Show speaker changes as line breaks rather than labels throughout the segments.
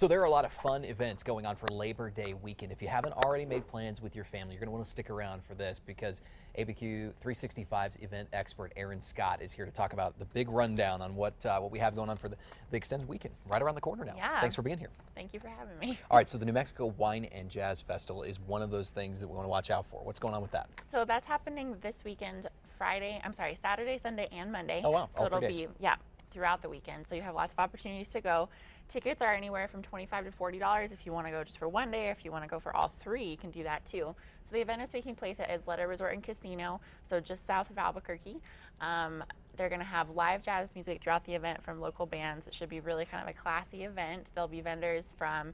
So there are a lot of fun events going on for Labor Day weekend. If you haven't already made plans with your family, you're going to want to stick around for this because ABQ 365's event expert Aaron Scott is here to talk about the big rundown on what we have going on for the extended weekend right around the corner now.
Yeah.
Thanks for being here.
Thank you for having me.
All right, so the New Mexico Wine and Jazz Festival is one of those things that we want to watch out for. What's going on with that?
So that's happening this weekend, Saturday, Sunday, and Monday.
Oh, wow.
So
All
it'll
3 days.
be, throughout the weekend. So you have lots of opportunities to go. Tickets are anywhere from $25 to $40 if you want to go just for one day. If you want to go for all three, you can do that too. So the event is taking place at Isleta Resort and Casino, so just south of Albuquerque. They're going to have live jazz music throughout the event from local bands. It should be really kind of a classy event. There'll be vendors from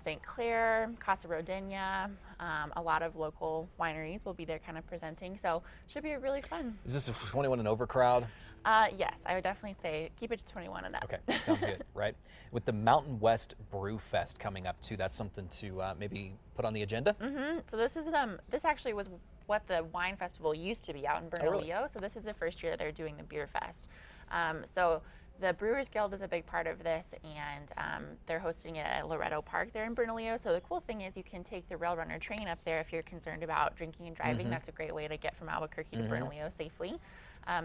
St. Clair, Casa Rodena, a lot of local wineries will be there kind of presenting. So it should be really fun.
Is this a 21 and over crowd?
Yes, I would definitely say keep it to 21 and up.
Okay, sounds good, right? With the Mountain West Brew Fest coming up too, that's something to maybe put on the agenda?
Mm-hmm. So this is this actually was what the wine festival used to be out in Bernalillo.
Oh, really?
So this is the first year that they're doing the beer fest. So the Brewers Guild is a big part of this, and they're hosting it at Loretto Park there in Bernalillo. So the cool thing is you can take the Rail Runner train up there if you're concerned about drinking and driving.
Mm-hmm.
That's a great way to get from Albuquerque to Bernalillo safely.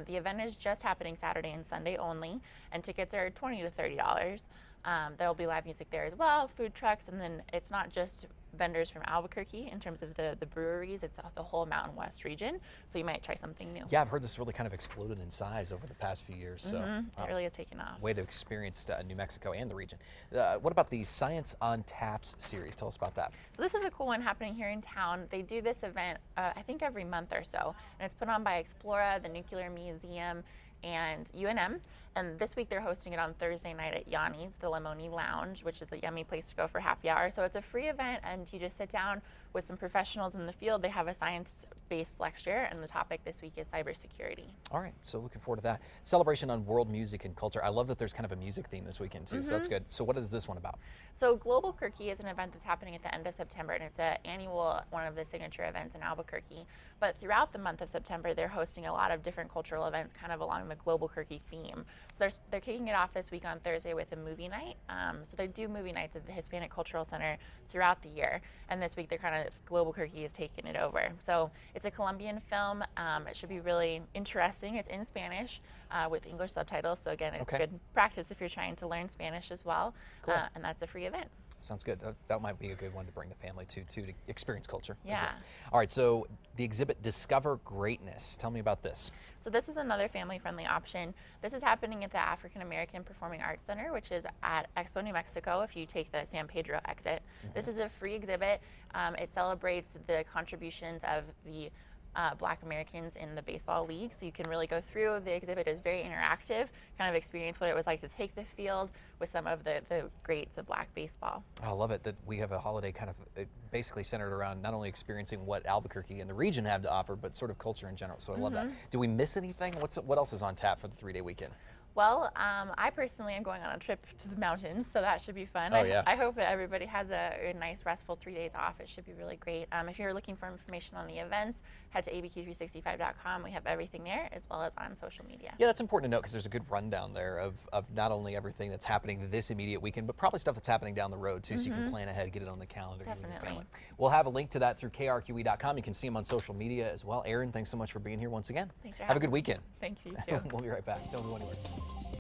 The event is just happening Saturday and Sunday only, and tickets are $20 to $30. There'll be live music there as well, food trucks, and then it's not just vendors from Albuquerque in terms of the breweries, it's the whole Mountain West region, so you might try something new.
Yeah, I've heard this really kind of exploded in size over the past few years. So
It really has taken off.
way to experience New Mexico and the region. What about the Science on Taps series? Tell us about that.
So this is a cool one happening here in town. They do this event, I think every month or so, and it's put on by Explora, the Nuclear Museum, and UNM. And this week they're hosting it on Thursday night at Yanni's, the Limoni Lounge, which is a yummy place to go for happy hour. So it's a free event, and you just sit down with some professionals in the field. They have a science-based lecture, and the topic this week is cybersecurity.
All right, so looking forward to that. Celebration on world music and culture. I love that there's kind of a music theme this weekend too, so that's good. So what is this one about?
So Global KRQE is an event that's happening at the end of September, and it's an annual one of the signature events in Albuquerque. But throughout the month of September, they're hosting a lot of different cultural events kind of along the Global KRQE theme. So they're kicking it off this week on Thursday with a movie night. So they do movie nights at the Hispanic Cultural Center throughout the year, and this week they're kind of Global KRQE is taking it over. So it's a Colombian film. It should be really interesting. It's in Spanish with English subtitles. So again, it's good practice if you're trying to learn Spanish as well.
Cool.
And that's a free event.
Sounds good. That might be a good one to bring the family to experience culture.
Yeah.
As well. All right, so the exhibit Discover Greatness. Tell me about this.
So this is another family-friendly option. This is happening at the African American Performing Arts Center, which is at Expo New Mexico if you take the San Pedro exit. This is a free exhibit. It celebrates the contributions of the Black Americans in the baseball league. So you can really go through. The exhibit is very interactive, kind of experience what it was like to take the field with some of the greats of Black baseball.
I love it that we have a holiday kind of basically centered around not only experiencing what Albuquerque and the region have to offer, but sort of culture in general. So I love that. Do we miss anything? What else is on tap for the 3-day weekend?
Well, I personally am going on a trip to the mountains, so that should be fun.
Oh, yeah.
I hope that everybody has a nice, restful 3 days off. It should be really great. If you're looking for information on the events, head to abq365.com. We have everything there, as well as on social media.
Yeah, that's important to note because there's a good rundown there of not only everything that's happening this immediate weekend, but probably stuff that's happening down the road too, so you can plan ahead, get it on the calendar.
Definitely.
We'll have a link to that through KRQE.com. You can see them on social media as well. Aaron, thanks so much for being here once again.
Thanks for
Have a
having
good weekend.
me. Thank you, too.
We'll be right back. Don't go anywhere.